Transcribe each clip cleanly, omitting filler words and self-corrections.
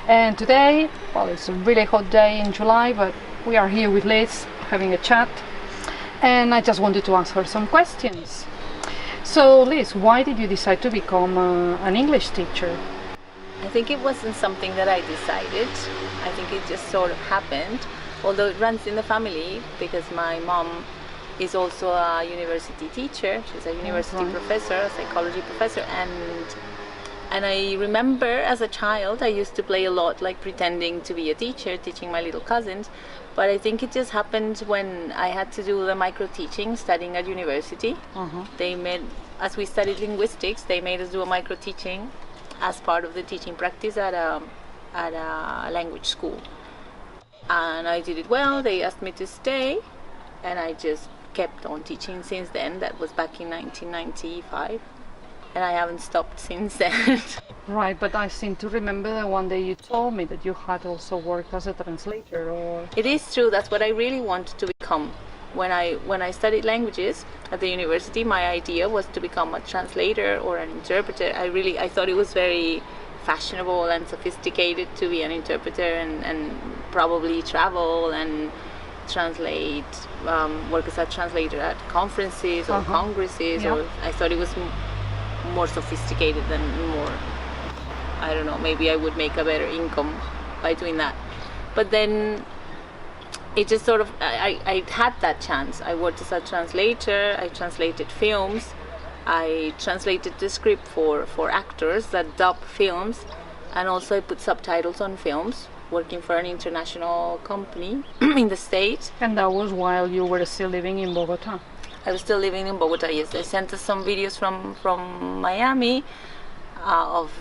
And today, well, it's a really hot day in July, but we are here with Liz having a chat, and I just wanted to ask her some questions. So Liz, why did you decide to become an English teacher? I think it wasn't something that I decided. I think it just sort of happened, although it runs in the family because my mom is also a university teacher. She's a university professor, a psychology professor, and I remember as a child I used to play a lot, like pretending to be a teacher, teaching my little cousins. But I think it just happened when I had to do the micro teaching, studying at university. They made, as we studied linguistics, they made us do a micro teaching as part of the teaching practice at a language school. And I did it well. They asked me to stay, and I just kept on teaching since then. That was back in 1995, and I haven't stopped since then. Right, but I seem to remember that one day you told me that you had also worked as a translator, or... It is true. That's what I really wanted to become. When I studied languages at the university, my idea was to become a translator or an interpreter. I thought it was very fashionable and sophisticated to be an interpreter and probably travel and translate, work as a translator at conferences or congresses. Yeah. Or I thought it was more sophisticated than more, I don't know, maybe I would make a better income by doing that. But then it just sort of, I had that chance. I worked as a translator, I translated films, I translated the script for actors that dub films, and also I put subtitles on films, working for an international company in the States. And that was while you were still living in Bogota? I was still living in Bogota, yes. They sent us some videos from Miami of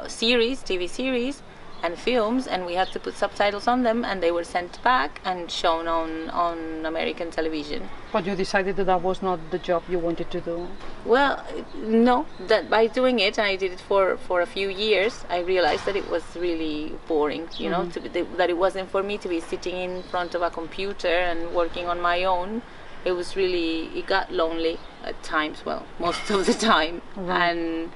series, TV series and films, and we had to put subtitles on them, and they were sent back and shown on American television. But you decided that that was not the job you wanted to do? Well, no, that by doing it, and I did it for a few years, I realized that it was really boring, you know, that it wasn't for me to be sitting in front of a computer and working on my own. It was really, it got lonely at times, well, most of the time. And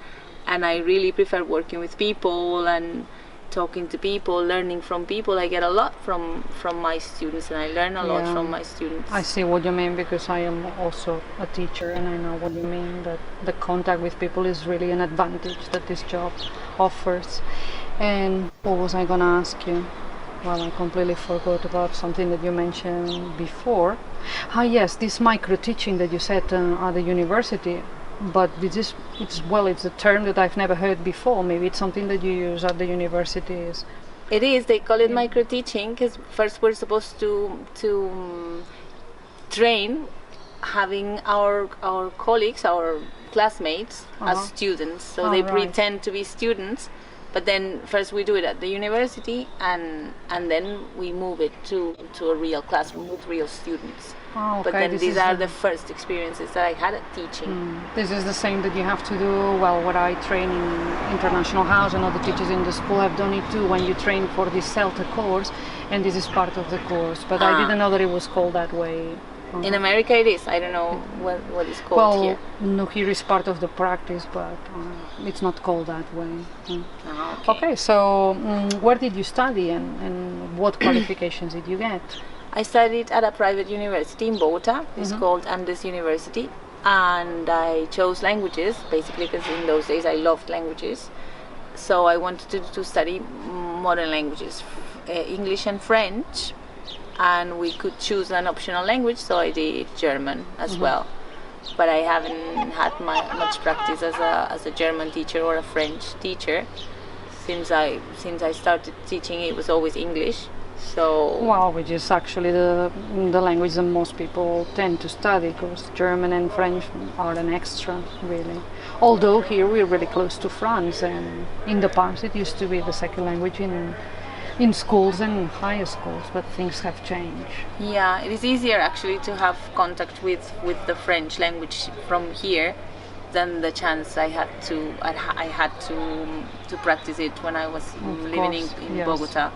I really prefer working with people and talking to people, learning from people. I get a lot from my students, and I learn a lot from my students. I see what you mean, because I am also a teacher, and I know what you mean, that the contact with people is really an advantage that this job offers. And what was I gonna ask you? Well, I completely forgot about something that you mentioned before. Yes, this micro teaching that you said at the university. But it's a term that I've never heard before. Maybe it's something that you use at the universities. It is. They call it micro teaching because first we're supposed to train having our colleagues, our classmates as students. So they pretend to be students. But then first we do it at the university, and then we move it to a real classroom with real students. Oh, okay. But then these are the first experiences that I had at teaching. This is the same that you have to do, well, what I train in International House, and other teachers in the school have done it too, when you train for the CELTA course, and this is part of the course. But I didn't know that it was called that way. In America it is. I don't know what it's called here. No, here is part of the practice, but it's not called that way. Okay, so where did you study, and what qualifications did you get? I studied at a private university in Bogota. It's called Andes University, and I chose languages basically because in those days I loved languages. So I wanted to study modern languages, English and French, and we could choose an optional language, so I did German as well. But I haven't had much practice as a German teacher or a French teacher. Since I started teaching, it was always English. So well, which is actually the language that most people tend to study, because German and French are an extra, really. Although here we're really close to France, and in the past it used to be the second language in schools and higher schools, but things have changed. Yeah, it is easier actually to have contact with the French language from here than the chance I had to practice it when I was living in Bogota.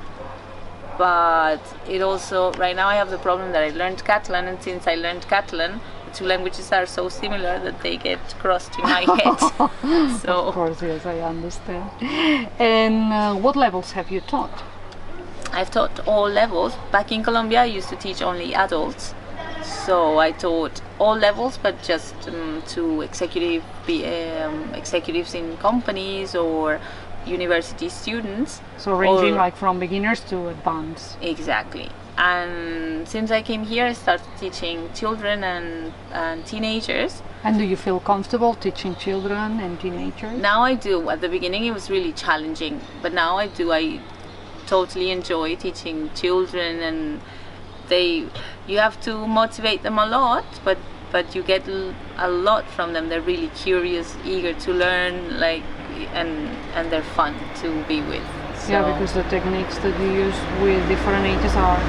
But it also, right now I have the problem that I learned Catalan, and since I learned Catalan, the two languages are so similar that they get crossed in my head. So Of course, yes, I understand. And what levels have you taught? I've taught all levels. Back in Colombia, I used to teach only adults. So I taught all levels, but just to executives in companies or university students. So ranging Or- like from beginners to advanced. Exactly. And since I came here, I started teaching children and teenagers. And do you feel comfortable teaching children and teenagers? Now I do. At the beginning, it was really challenging, but now I do. I totally enjoy teaching children, and you have to motivate them a lot, but you get a lot from them. They're really curious, eager to learn, and they're fun to be with. Yeah, So- because the techniques that you use with different ages are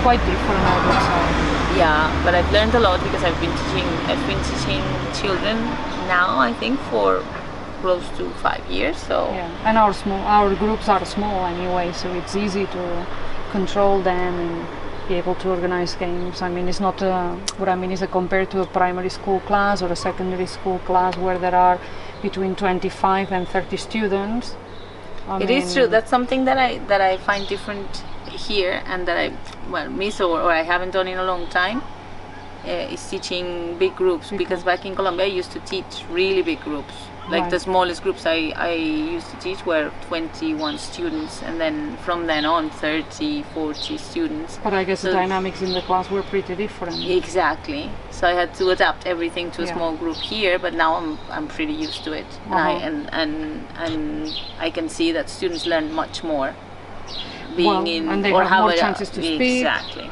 quite different, I would say. Yeah, but I've learned a lot because I've been teaching children now, I think, for close to 5 years. So Yeah, and our groups are small anyway, so it's easy to control them and be able to organize games. I mean, it's not what I mean is compared to a primary school class or a secondary school class where there are between 25 and 30 students. it is true. That's something that I find different here, and that I miss or I haven't done in a long time. Is teaching big groups, because back in Colombia I used to teach really big groups. Like Right. the smallest groups I used to teach were 21 students, and then from then on 30, 40 students. But I guess the So- dynamics in the class were pretty different. Exactly. So I had to adapt everything to a Yeah. small group here, but now I'm pretty used to it, and Uh-huh. and I can see that students learn much more being Well, in and they or have more a- chances to speak. Exactly.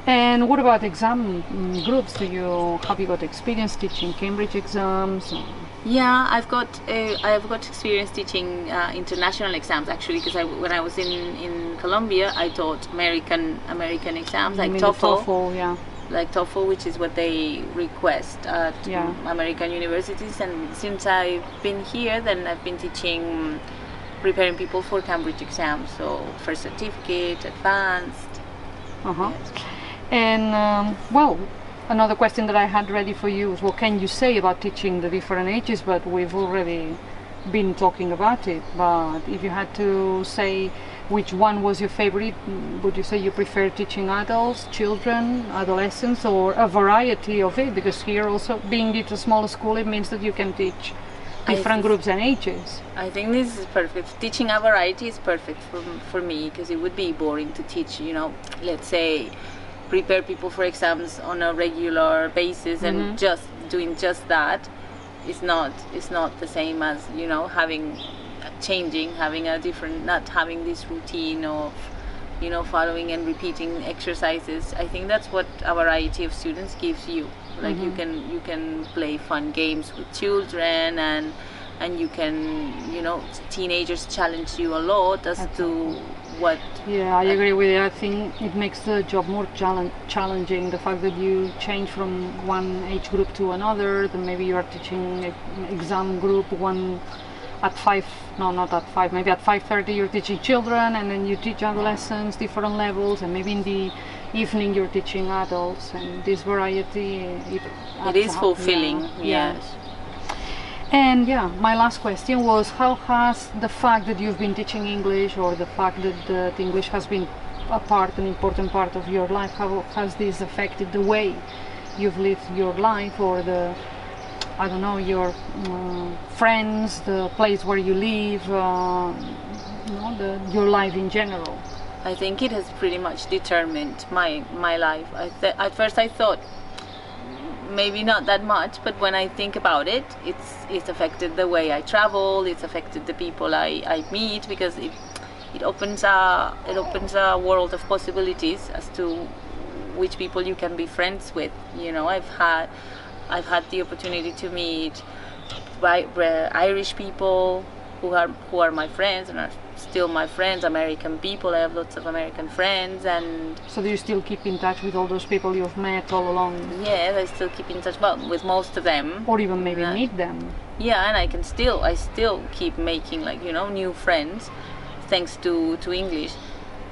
And what about exam groups? Have you got experience teaching Cambridge exams? Yeah, I've got experience teaching international exams, actually, because when I was in Colombia, I taught American exams I like mean, the TOEFL, yeah. like TOEFL, which is what they request at Yeah. American universities. And since I've been here, then I've been teaching, preparing people for Cambridge exams, so first certificate, advanced. Uh-huh. And well, another question that I had ready for you is, what can you say about teaching the different ages? But we've already been talking about it. But if you had to say which one was your favorite, would you say you prefer teaching adults, children, adolescents, or a variety of it? Because here also, being it a smaller school, it means that you can teach different groups and ages. I think this is perfect. Teaching a variety is perfect for me, because it would be boring to teach, let's say, prepare people for exams on a regular basis, and just doing just that is not the same as having a different, not having this routine of following and repeating exercises. I think that's what a variety of students gives you. Like you can play fun games with children, and you can teenagers challenge you a lot as to what. Yeah, I agree with you. I think it makes the job more challenging. The fact that you change from one age group to another, then maybe you are teaching an exam group one at 5, no, not at 5, maybe at 5:30 you're teaching children, and then you teach adolescents, different levels, and maybe in the evening you're teaching adults, and this variety, It adds is up, fulfilling. yeah. Yes. And yeah, my last question was, how has the fact that you've been teaching English, or the fact that English has been an important part of your life, how has this affected the way you've lived your life, or your friends, the place where you live, your life in general? I think it has pretty much determined my life. At first I thought maybe not that much, but when I think about it, it's affected the way I travel. It's affected the people I meet, because it opens a world of possibilities as to which people you can be friends with. I've had the opportunity to meet Irish people who are my friends and are still my friends, American people. I have lots of American friends, and So do you still keep in touch with all those people you've met all along, yes, I still keep in touch, well, with most of them. or even maybe meet them? Yeah, and I still keep making new friends thanks to English.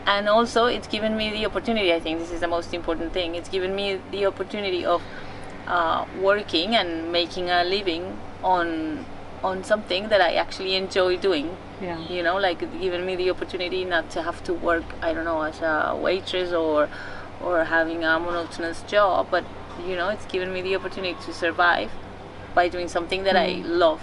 and also it's given me the opportunity. I think this is the most important thing. It's given me the opportunity of working and making a living on something that I actually enjoy doing. Yeah. You know, like giving me the opportunity not to have to work, I don't know, as a waitress or having a monotonous job, but you know, it's given me the opportunity to survive by doing something that I love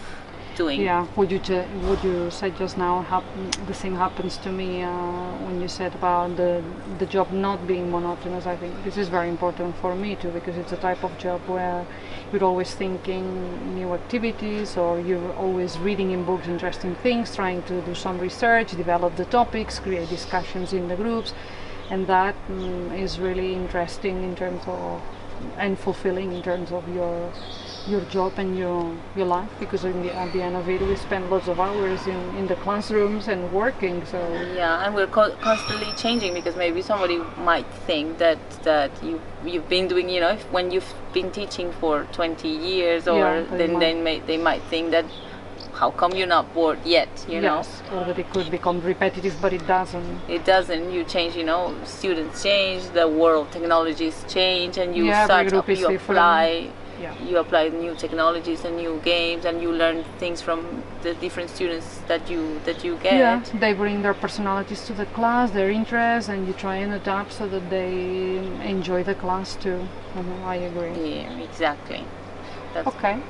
doing. Yeah. Would you say just now the same happens to me when you said about the job not being monotonous? I think this is very important for me too, because it's a type of job where you're always thinking new activities, or you're always reading in books interesting things, trying to do some research, develop the topics, create discussions in the groups, and that is really interesting in terms of, and fulfilling in terms of your job and your life, because at the end of it we spend lots of hours in the classrooms and working. So yeah, and we're constantly changing, because maybe somebody might think that you've been doing, you know, when you've been teaching for 20 years, or they might think that how come you're not bored yet, you know? Yes, or that it could become repetitive, but it doesn't. It doesn't. You change, you know, students change, the world technologies change, and you apply new technologies and new games, and you learn things from the different students that you get. Yeah, they bring their personalities to the class, their interests, and you try and adapt so that they enjoy the class too. I agree. Yeah, exactly. Okay.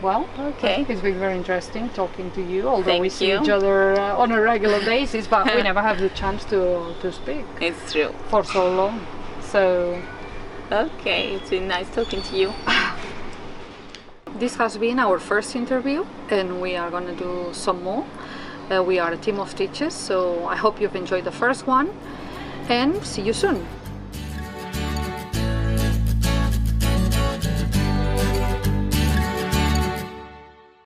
Well, okay. It's been very interesting talking to you, although we see Thank each you. other on a regular basis, but we never have the chance to speak. It's true. For so long. So, okay, it's been nice talking to you. This has been our first interview, and we are going to do some more. We are a team of teachers, so I hope you've enjoyed the first one, and see you soon.